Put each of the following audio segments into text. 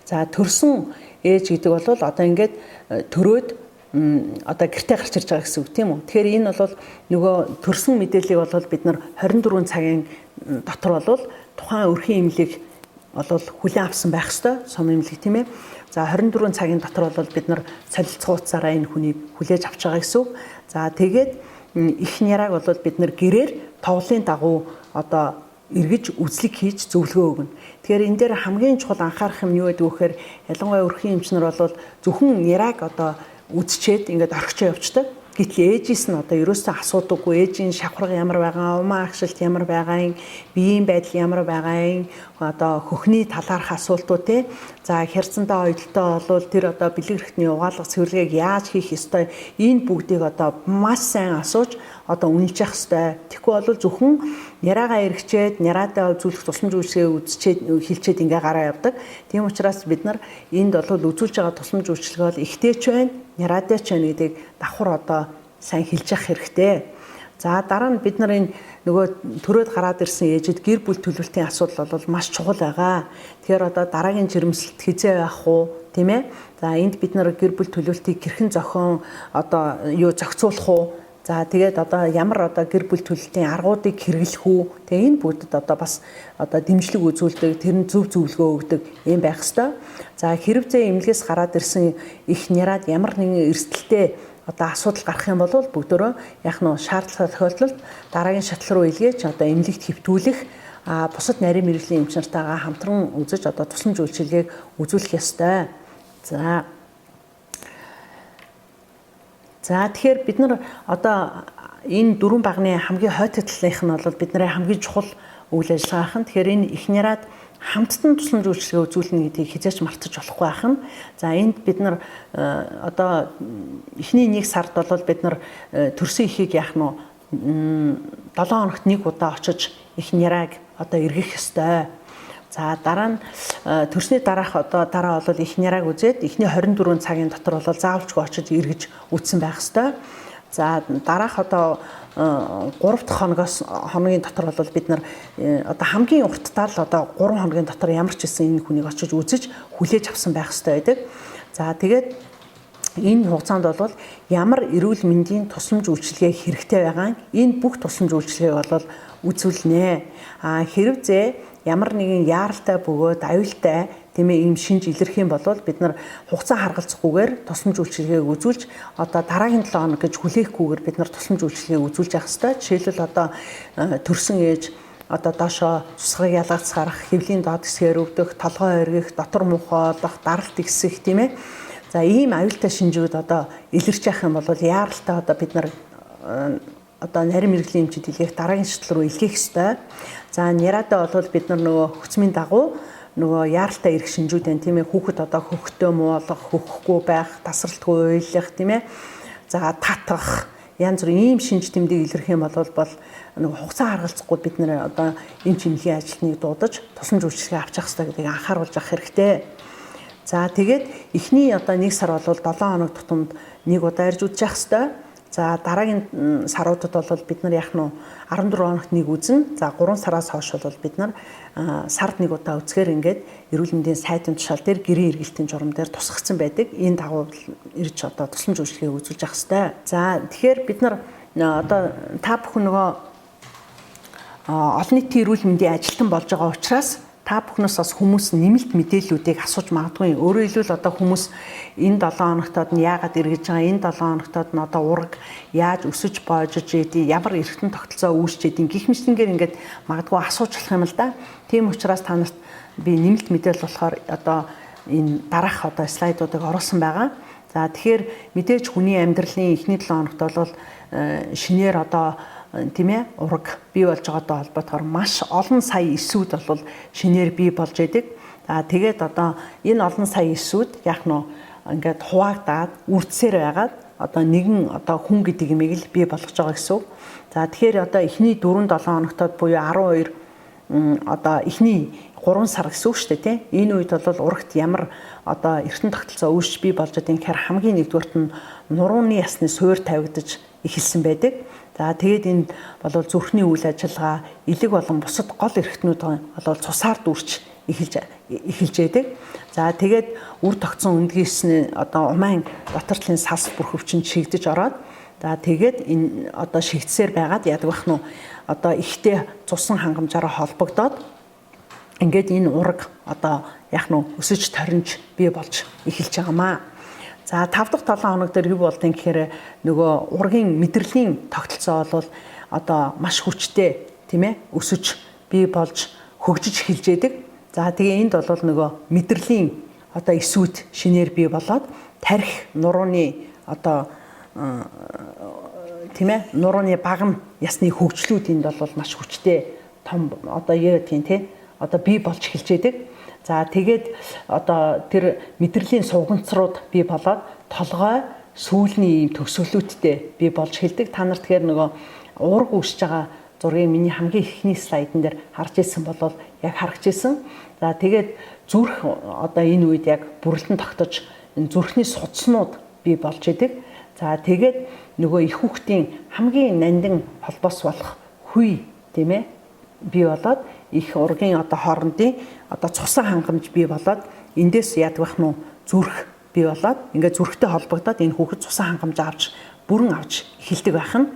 За төрсөн ээж гэдэг бол одоо ингээд төрөөд одоо гэртээ гарч ирж байгаа гэсэн үг тийм үү. Тэгэхээр энэ бол нөгөө төрсөн мэдээллийг бол бид нар 24 цагийн дотор бол тухайн өрхийн эмнэлэг бол хүлээн авсан байх ёстой, сум эмнэлэг тийм ээ. За 24 цагийн дотор бол бид нар солилцоотсараа энэ хүнийг хүлээж авч байгаа гэсэн үг. За тэгээд их няраг бол бид нар гэрээр товлын дагуу одоо эргэж үзлэг хийж зөвлөгөө өгнө. Тэгэхээр энэ дээр хамгийн чухал анхаарах юм юу гэдэг вэ гэхээр ялангуяа өрхийн эмчнэр бол зөвхөн няраг одоо үзчихэд ингээд орхичоо явцдаг. Гэтэл ээжээс нь одоо ерөөсөө асуудаггүй, ээжийн шавхраг ямар байгаа, умаа агшилт ямар байгаа, биеийн байдал ямар байгаа, одоо хөхний талаарх асуултууд те. За хярцандаа ойдлоо болвол тэр одоо бэлэг эрхтний угаалга цэвэрлэгийг яаж хийх ёстой, энэ бүгдийг одоо маш сайн асууж одоо үнэлж явах ёстой. Тэгэхгүй бол зөвхөн няраагаа эргчээд, няраатай үзүүлэх тусламж үйлчилгээ үзчихэд хилчээд ингээ гараа явдаг. Тийм учраас бид нар энд бол үзүүлж байгаа тусламж үйлчилгээ бол ихтэйч байна, няраатай ч байна гэдгийг давхар одоо сайн хэлж явах хэрэгтэй. За дараа нь бид нар энэ нөгөө төрөөд гараад ирсэн ээжид гэр бүл төлөвлөлтийн асуудал бол маш чухал байгаа. Тэгэхээр одоо дараагийн жирэмслэлт хизээ байх уу, тийм ээ? За энд бид нар гэр бүл төлөвлөлтийг хэрхэн зохион одоо зохицуулах уу? За тэгээд одоо ямар одоо гэр бүл төлөлтийн аргуудыг хэрэглэх үү? Тэгээ энэ бүгдэд одоо бас одоо дэмжлэг үзүүлдэг, тэр нь зөв зөвлөгөө өгдөг юм байх ёстой. За хэрэгцээ эмнэлгээс гараад ирсэн их няраад ямар нэгэн эрсдэлтэй одоо асуудал гарах юм бол бүгдөө яг нь шаардлагатай тохиолдолд дараагийн шатлал руу илгээж одоо эмнэлэгт хэвтүүлэх бусад нарийн мэргэжлийн эмч нартайгаа хамтран үзэж одоо тусламж үйлчилгээг үзүүлэх ёстой. За тэгэхээр бид нар одоо энэ дөрвөн багны хамгийн хойд талынх нь бол бидний хамгийн чухал үйл ажиллагаах нь. Тэгэхээр энэ их няраад хамттан тусламж үйлчилгээ үзүүлнэ гэдгийг хизээч мартаж болохгүй байх нь. За энд бид нар одоо эхний 1 сард бол бид нар төрсөн ихийг яах нь 7 хоногт 1 удаа очиж их нярааг одоо эргэх ёстой. За дараа нь төрсний дараах одоо дараа бол их нярааг үзээд эхний 24 цагийн дотор бол заавалчгүй очиж эргэж үтсэн байх ёстой. За дараах одоо 3 дахь хоногийн дотор бол бид нар одоо хамгийн урттаа л одоо 3 хоногийн дотор ямар ч гэсэн энэ хүнийг очиж үзэж хүлээж авсан байх ёстой байдаг. За тэгээд энэ хугацаанд бол ямар эрүүл мэндийн тусламж үйлчилгээ хэрэгтэй байгаа энэ бүх тусламж үйлчилгээг бол үзүүлнэ. Хэрвээ ямар нэгэн яаралтай бөгөөд аюултай тийм ээ ийм шинж илэрх юм бол бид нар хугацаа харгалзахгүйгээр тусламж үйлчилгээг үзүүлж одоо дараагийн 7 хоног гэж хүлээхгүйгээр бид нар тусламж үйлчилгээг үзүүлж явах хэрэгтэй. Жишээлбэл одоо төрсөн ээж одоо доошоо цусгыг ялгацгарах, хэвлийн доод хэсгээр өвдөх, толгой эргэх, дотор муухай олох, даралт ихсэх тийм ээ. За ийм аюултай шинжүүд одоо илэрч явах юм бол яаралтай одоо бид нар одоо нарийн мэргэжлийн эмчид илгээх дараагийн шатлал руу илгээх ёстой. За няраадаа бол бид нар нөгөө хөцмийн дагуу нөгөө яаралтай ирэх шинжүүд байна тийм ээ. Хүүхэд одоо хөхтөө муулах, хөхөхгүй байх, тасралтгүй уйлах тийм ээ. За татах янз бүрийн ийм шинж тэмдэг илэрх юм бол нөгөө хугацаа харгалзахгүй бид нэр одоо энэ чимлэгийн ажилтныг дуудаж тусламж үйлчилгээ авч явах хэрэгтэй гэдгийг анхааруулж авах хэрэгтэй. За тэгээд эхний одоо 1 сар бол 7 хоног тутамд 1 удаа ирж үзэж явах хэрэгтэй. За дараагийн саруудад бол бид нар яг нь 14 хоногт 1 үзнэ. За 3 сараас хойш бол бид нар сард 1 удаа үзэхээр ингээд эрүүл мэндийн сайдын тушаал дээр гэрийн эргэлтийн журам дээр тусгацсан байдаг. Энэ дагуу ирж одоо тусламж үйлчилгээ үзүүлж явах хэрэгтэй. За тэгэхээр бид нар одоо та бүхэн нөгөө олон нийтийн эрүүл мэндийн ажилтан болж байгаа учраас та бүхнээс бас хүмүүс нэмэлт мэдээллүүдийг асууж магадгүй. Өөрөөр хэлбэл одоо хүмүүс энэ 7 хоногтод нь яагаад эргэж байгаа, энэ 7 хоногтод нь одоо ураг яаж өсөж боожж идэв, ямар эргэтэн тогтолцоо үүсч идэв гэх мэтлэнгээр ингээд магадгүй асууж болох юм л да. Тийм учраас та нарт би нэмэлт мэдээлэл болохоор одоо энэ дараах одоо слайдуудыг оруулсан байгаа. За тэгэхээр мэдээж хүний амьдралын эхний 7 хоногт бол шинээр одоо тийм ээ ураг бий болж байгаатай холбоотойгоор маш олон сая эсүүд бол шинээр бий болж байдаг. Тэгээд одоо энэ олон сая эсүүд яг нь ингээд хуваагдаад үрдсээр байгаад одоо нэгэн одоо хүн гэдэг юмыг л бий болгож байгаа гэсэн үг. За тэгэхээр одоо эхний 4-7 хоногтод буюу 12 одоо эхний 3 сар гэсэн үг шүү дээ тийм. Энэ үед бол урагт ямар одоо эртэн тогтолцоо үүсч бий болж байгаа юм гэхээр хамгийн нэгдүгürt нь нурууны ясны суур тавигдаж эхэлсэн байдаг. За тэгээд энд бол зүрхний үйл ажиллагаа, элэг болон бусад гол эрхтнүүд бол цусаар дүүрч эхэлж яадаг. За тэгээд үр тогтсон өндгийс нь одоо умайн доторчлын сас бүр хөвчин шигдэж ороод за тэгээд энэ одоо шигдсээр байгаад яадаг бах нь одоо ихтэй цусан хангамжаараа холбогдоод ингээд энэ ураг одоо яг нь өсөж торинж бий болж эхэлж байгаамаа. За 5 дахь 7 хоног дээр юу болдгийг гэхээр нөгөө ургийн мэдрэлийн тогтолцоо бол одоо маш хүчтэй тийм ээ өсөж бий болж хөгжиж эхэлж яадаг. За тэгээ энд бол нөгөө мэдрэлийн одоо эсүүд шинээр бий болоод тарих нурууны одоо тийм ээ нурууны багам ясны хөгжлүүд энд бол маш хүчтэй том одоо яа тийм тий одоо бий болж эхэлж яадаг. За тэгээд одоо тэр мэдрэлийн сувганцрууд бий болоод толгой сүүлний ийм төгсгөлүүдтэй бий болж эхэлдэг. Та нар тэгэхээр нөгөө уурга үүсэж байгаа зургийг миний хамгийн ихний слайдн дээр харж ирсэн бол яг харагч ирсэн. За тэгээд зүрх одоо энэ үед яг бүрэлдэн тогтож энэ зүрхний судснууд бий болж идэг. За тэгээд нөгөө их хүүхдийн хамгийн нандин холбоос болох хүй тийм ээ бий болоод их ургийн одоо хоорондын одоо цусан хангамж бий болоод эндээс яадаг бах нь зүрх бий болоод ингээд зүрхтэй холбогдоод энэ хүүхэд цусан хангамж авч бүрэн авч эхэлдэг байх нь.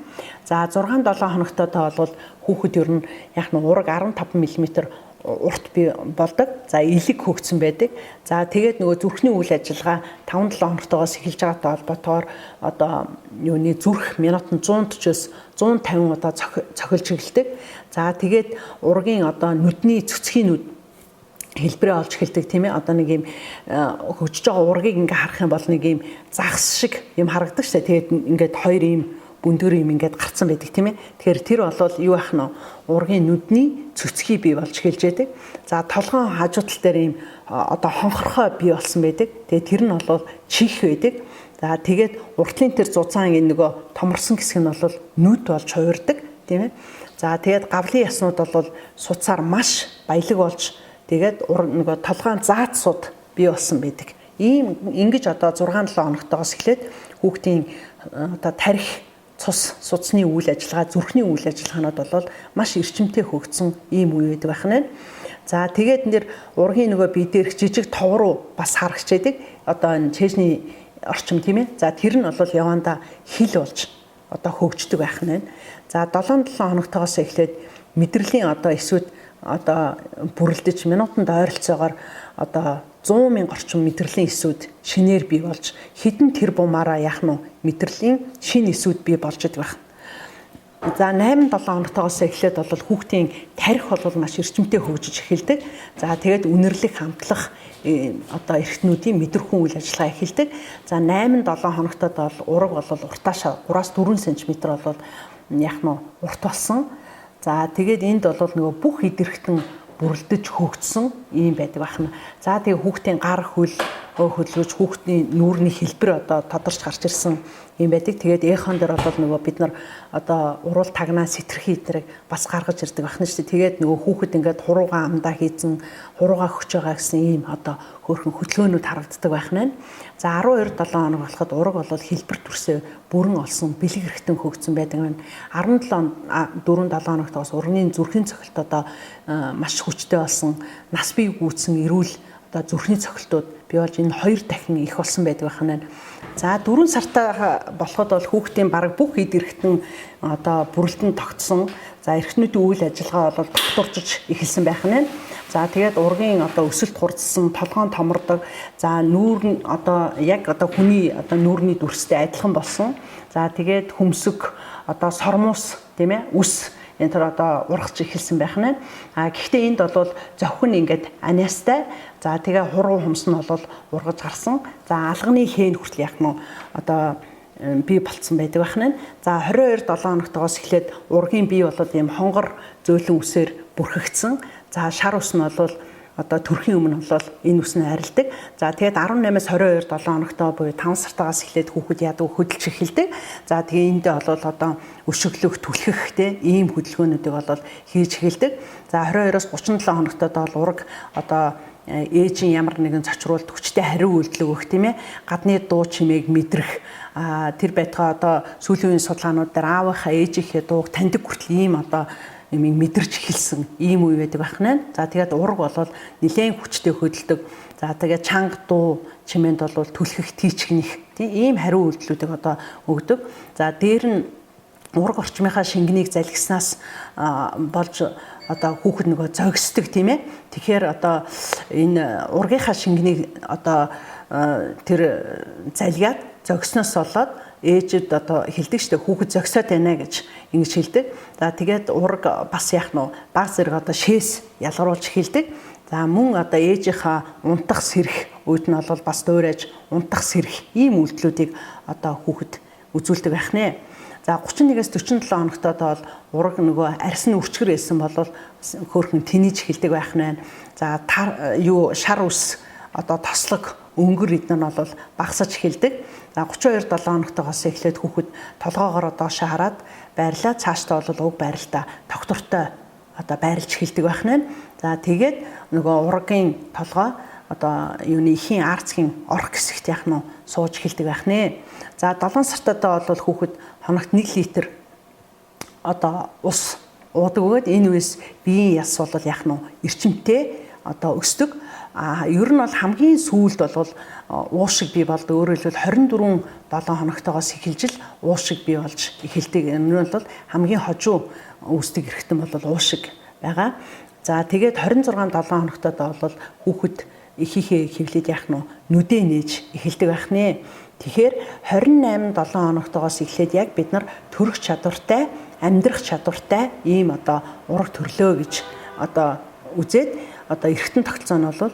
За 6-7 хоногтой бол хүүхэд ер нь яг нь ураг 15 мм урт бий болдог. За элэг хөгцсөн байдаг. За тэгээд нөгөө зүрхний үйл ажиллагаа 5-7 хоногтойгоос эхэлж байгаатай холбоотойгоор одоо юуны зүрх минутанд 140-оос 150 удаа цохилж эхэлдэг. За тэгээд ургийн одоо нүдний цөцгийн нүд хэлбэрээ олж эхэлдэг тийм ээ. Одоо нэг юм хөгжиж байгаа ургийг ингээ харах юм бол нэг юм загас шиг юм харагдаг шээ. Тэгээд ингээд хоёр юм бүндгөр юм ингээд гарцсан байдаг тийм ээ. Тэгэхээр тэр бол юу ах нь ургийн нүдний цөцгий бий болж эхэлж байдаг. За толгойн хажуу тал дээр юм одоо хонхорхой бий болсон байдаг. Тэгээд тэр нь бол чих байдаг. За тэгээд уртлын тэр зузаан энэ нөгөө томорсон хэсэг нь бол нүд болж хуурдаг тийм ээ. За тэгээд гавлын яснууд бол суцаар маш баялаг болж тэгээд нөгөө толгойн заацсууд бий болсон байдаг. Ийм ингэж одоо 6-7 хоногтойгоос эхлээд хүүхдийн одоо тарих цус судасны үйл ажиллагаа зүрхний үйл ажиллагаанууд бол маш эрчимтэй хөгжсөн ийм үе байдаг байх нь. За тэгээд нэр ургийн нөгөө бие дээрх жижиг тов руу бас харагч байдаг. Одоо энэ чэжний орчим тийм ээ. За тэр нь бол яванда хил болж одоо хөгждөг байх нь. За 7-7 хоногтойгоос эхлээд мэдрэлийн одоо эсвүүд одоо бүрэлдэж минутанд ойролцоогоор одоо 100 мянга орчим мэдрэлийн эсүүд шинээр бий болж хэдэн тэр бумаараа яах нь мэдрэлийн шинэ эсүүд бий болж идэх байх. За 8-7 хоногтойгоос эхлээд бол хүүхдийн тарих бол маш эрчимтэй хөгжиж эхэлдэг. За тэгээд үнэрлэх хамтлах одоо эрхтнүүдийн мэдрэхүүн үйл ажиллагаа эхэлдэг. За 8-7 хоногтод бол ураг бол уртаашаа 3-4 см бол яах нь урт болсон. За тэгээд энд бол нөгөө бүх идэрхтэн бүрэлдэж хөгжсөн юм байдаг байна. За тэгээ хүүхдийн гар хөл хөдөлгөж хүүхдийн нүүрний хэлбэр одоо тодорч гарч ирсэн юм байдаг. Тэгээд эхон дээр бол нөгөө бид нар одоо уруул тагнаа сэтэрхий эдрэг бас гаргаж ирдэг байна шүү дээ. Тэгээд нөгөө хүүхэд ингээд хуруугаа амдаа хийзэн хуруугаа хөж байгаа гэсэн ийм одоо хөөрхөн хөдөлгөөнүүд харагддаг байна. За 12-7 хоног болоход ураг бол хэлбэр төрсөө бүрэн олсон бэлэг эрхтэн хөгжсөн байдаг байна. 4-7 хоногтоос ургийн зүрхийн цохилт одоо маш хүчтэй болсон нас бие гүйцэн эрүүл одоо зүрхний цохилтууд бий болж энэ 2 дахин их болсон байдаг байна. За 4 сартаа болоход бол хүүхдийн бараг бүх эд эрхтэн одоо бүрэлдэн тогтсон. За эрхтнүүдийн үйл ажиллагаа бол тогтворж эхэлсэн байх нь. За тэгээд ургийн одоо өсөлт хурдсан, толгоон томордог. За нүүр нь одоо яг одоо хүний одоо нүүрний дүрстэй адилхан болсон. За тэгээд хөмсөг одоо сормуус тийм ээ үс энэ төр одоо ургаж эхэлсэн байх нь. Гэхдээ энд бол зохин ингээд аниастай. За тэгээ хуруу хумс нь бол ургаж гарсан. За алганы хэн хүртэл яг нь одоо бий болцсон байдаг байх нь. За 22-7 хоногтойгоос эхлээд ургийн бие болоод ийм хонгор зөөлөн үсээр бүрхэгдсэн. За шар ус нь бол одоо төрхийн өмнө бол энэ ус нь арилдаг. За тэгээд 18-аас 22-7 хоногтой буюу 5 сартаас эхлээд хүүхэд яадаг хөдөлж эхэлдэг. За тэгээ эндээ бол одоо өшөглөх, түлхэх те ийм хөдөлгөөнүүдийг бол хийж эхэлдэг. За 22-оос 37 хоногтойд бол ураг одоо ээжийн ямар нэгэн цочруулалт хүчтэй хариу үйлдэл өгөх тийм ээ. Гадны дуу чимээг мэдрэх тэр байтугай одоо сүүлийн үеийн судалгаанууд дээр аавынхаа ээжийнхээ дууг таньдаг хүртэл ийм одоо юмыг мэдэрч эхэлсэн ийм үе байдаг байна. За тэгээд ураг болол нэлээд хүчтэй хөдөлдөг. За тэгээд чанга дуу чимээнд бол түлхэх тийчгнэх тийм ийм хариу үйлдэлүүдийг одоо өгдөг. За дээр нь ураг орчмынхаа шингэнийг залгиснаас болж одоо хүүхэд нөгөө зогсдог тийм ээ. Тэгэхээр одоо энэ ургийнхаа шингэнийг одоо тэр залгаад зогсноос болоод ээжэд одоо хэлдэг штэ хүүхэд зогсоод байна гэж ингэж хэлдэг. За тэгээд ураг бас яах нь баг зэрэг одоо шээс ялгаруулж хэлдэг. За мөн одоо ээжийнхаа унтах сэрэх үед нь бол бас дуурайж унтах сэрэх ийм үйлдэлүүдийг одоо хүүхэд үзүүлдэг байх нэ. За 31-ээс 47 хоногт одоо ураг нөгөө арьсны үрчгэр байсан бол хөөхөн тэнийж хэлдэг байх нэ. За шар ус одоо тослог өнгөр эднэр нь бол багасж эхэлдэг. За 32-7 хоногтойгоос эхлээд хүүхэд толгоогоор доошоо хараад байрлаа. Цаашдаа бол уг байралтаа доктортой одоо байрлж эхэлдэг байх нь. За тэгээд нөгөө ургийн толгой одоо юуны ихийн арцгийн орох хэсэгт яах нь сууж эхэлдэг байх нэ. За 7 сартаа бол хүүхэд хоногт 1 литр одоо ус уудаг бөгөөд энэ үеэс биеийн яс бол яах нь эрчимтэй одоо өсдөг. Ер нь бол хамгийн сүүлд бол уушиг бий болдог. Өөрөөр хэлбэл 24-7 хоногтойгоос эхэлж л уушиг бий болж эхэлдэг. Энэ нь бол хамгийн хожуу үүсдэг эргэтэн бол уушиг байгаа. За тэгээд 26-7 хоногтод бол хүүхэд ихийнхээ хөвлөд яах нь нүдээ нээж эхэлдэг байх нэ. Тэгэхээр 28-7 хоногтойгоос эхлээд яг бид нар төрөх чадвартай, амьдрах чадвартай ийм одоо ураг төрлөө гэж одоо үзээд одоо эргэтэн тогтолцоо нь бол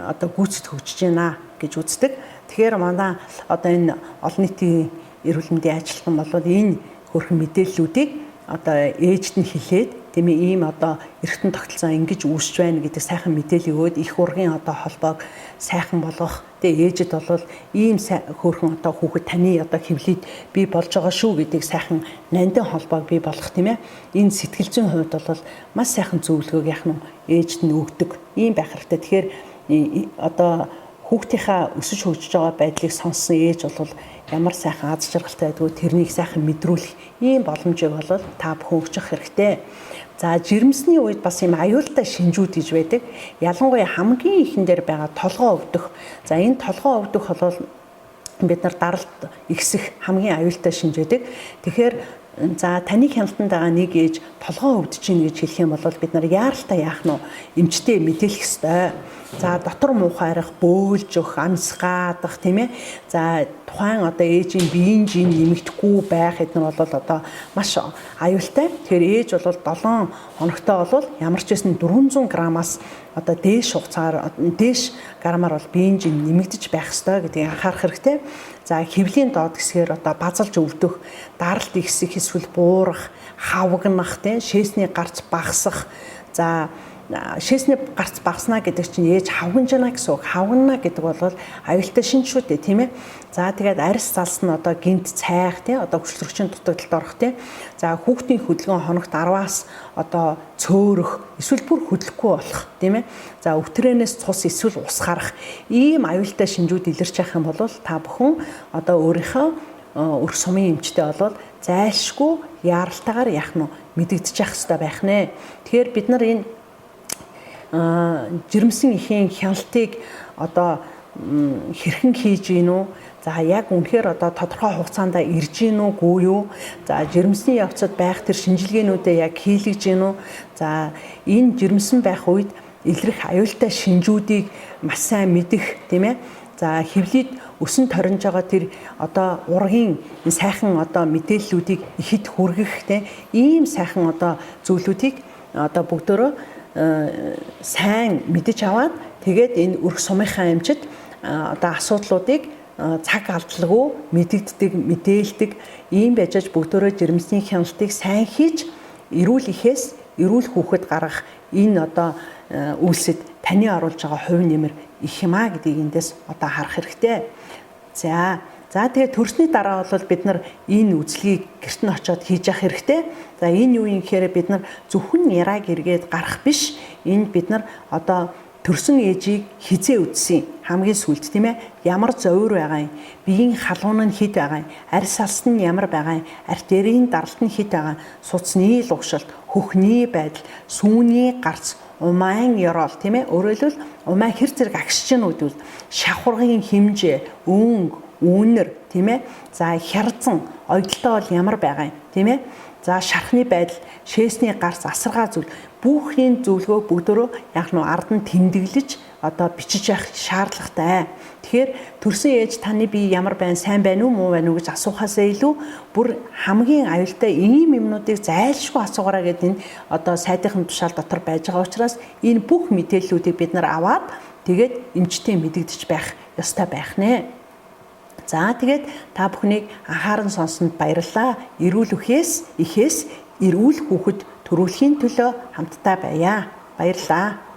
одоо гүйцэд хөгжиж байна гэж үздэг. Тэгэхээр манай одоо энэ олон нийтийн эрүүл мэндийн ажилтан бол энэ хөрхэн мэдээллүүдийг одоо ээжд нь хэлээд тийм ээ ийм одоо эргэтэн тогтолцоо ингэж үүсэж байна гэдэг сайхан мэдээлэл өгөөд их ургийн одоо холбоог сайхан болгох. Тэгээ ээжд бол ийм хөрхэн одоо хүүхэд таны одоо хөвлөд бий болж байгаа шүү гэдгийг сайхан нандин холбоог бий болгох тийм ээ. Энэ сэтгэл зүйн хувьд бол маш сайхан зөвлөгөөг яах нь ээжд нь өгдөг. Ийм байх хэрэгтэй. Тэгэхээр одоо хүүхдийнхаа өсөж хөгжиж байгаа байдлыг сонссон ээж бол ямар сайхан аз жаргалтай байдгүй тэрнийг сайхан мэдрүүлэх ийм боломжийг бол та бүхэн өгч явах хэрэгтэй. За жирэмсний үед бас юм аюултай шинжүүд гэж байдаг. Ялангуяа хамгийн ихэн дээр байгаа толгоо өвдөх. За энэ толгоо өвдөх бол бид нар даралт ихсэх хамгийн аюултай шинж байдаг. Тэгэхээр за таны хяналтанд байгаа нэг ээж толгоо өвдөж гин гэж хэлэх юм бол бид нар яаралтай яах нь эмчтэй мэдээлэх ёстой. За дотор муухайрах, бөөлж өгөх, амсгаадах тийм ээ. За тухайн одоо ээжийн биеийн жин нэмэгдэхгүй байх эдгээр бол одоо маш аюултай. Тэгэхээр ээж бол 7 хоногтой бол ямар ч байсан 400 граммаас одоо дээш хугацаагаар дээш граммаар бол биеийн жин нэмэгдэж байх ёстой гэдгийг анхаарах хэрэгтэй. За хөвлийн доод хэсгээр одоо базалж өвдөх, даралт ихсэх, эсвэл буурах, хавгнах тийм шээсний гарц багасах. За шээсний гарц багаснаа гэдэг чинь ээж хавгнажна гэсэн үг. Хавгна гэдэг бол аюултай шинж шүү дээ тийм ээ. За тэгээд арьс залс нь одоо гинт цайх тийм одоо хүчлөрөгчийн дутагдалд орох тийм. За хүүхдийн хөдөлгөөн хоногт 10-аас одоо цөөрөх эсвэл бүр хөдлөхгүй болох тийм ээ. За өвтрэнээс цус эсвэл ус гарах ийм аюултай шинжүүд илэрч явах юм бол та бүхэн одоо өөрийнхөө өрх сумын эмчтэй болол зайлшгүй яаралтайгаар яах нь мэдэгдэж явах хэрэгтэй байх нэ. Тэгэхээр бид нар энэ жирэмсэн ихийн хяналтыг одоо хэрхэн хийж гин үү? За яг үнэхээр одоо тодорхой хугацаанд ирж гин үгүй юу? За жирэмсний явцад байх тэр шинжилгээнүүдээ яг хийлгэж гин үү? За энэ жирэмсэн байх үед илрэх аюултай шинжүүдийг маш сайн мэдэх тийм ээ. За хөвлөд өсөн торинж байгаа тэр одоо ургийн сайхан одоо мэдээллүүдийг ихэд хүргэх тийм ийм сайхан одоо зүйлүүдийг одоо бүгдөө сайн мэдэж аваад тэгээд энэ өрх сумынхаа эмчид одоо асуудлуудыг цаг алдалгүй мэдэгддэг, мэдээлдэг ийм байжж бүгдөө жирэмсний хяналтыг сайн хийж эрүүл ихээс эрүүл хүүхэд гаргах энэ одоо үйлсэд таны оруулж байгаа хувь нэмэр их юм а гэдгийг эндээс одоо харах хэрэгтэй. За тэгээд төрсний дараа бол бид нар энэ үзлэгийг гэрт нь очиод хийж явах хэрэгтэй. За энэ юу юм гэхээр бид нар зөвхөн яраг эргээд гарах биш. Энэ бид нар одоо төрсөн ээжийг хизээ үдсэн хамгийн сүүлд тийм ээ. Ямар зовир байгаа юм? Биеийн халуун нь хэд байгаа юм? Арьс алс нь ямар байгаа юм? Артерийн даралт нь хэд байгаа юм? Суцны лугшилт, хөхний байдал, сүүний гарц, умайн ёроол тийм ээ. Өөрөөр хэлбэл умайн хэр зэрэг агшиж гэнэ гэдэг нь шавхургын хэмжээ, өнгө, үнэр тийм ээ. За хярзан, ойдолтой бол ямар байгаа юм тийм ээ. За шархны байдал, шээсний гарц, асаргаа зүйл бүхний зөвлөгөө бүгдөө яг нь ард нь тэмдэглэж одоо бичиж явах шаардлагатай. Тэгэхээр төрсөн ээж таны бие ямар байна, сайн байна уу, муу байна уу гэж асуухаасаа илүү бүр хамгийн аюултай ийм юмнуудыг зайлшгүй асуугараа гэдэг энэ одоо сайдынхын тушаал дотор байж байгаа учраас энэ бүх мэдээллүүдийг бид нар аваад тэгээд эмчтэй мэдэгдэж байх ёстой байх нэ. За тэгээд та бүхнийг анхааран сонсонд баярлалаа. Эрүүл үхээс, эхээс эрүүл хүүхэд төрүүлэхийн төлөө хамтдаа байя. Баярлалаа.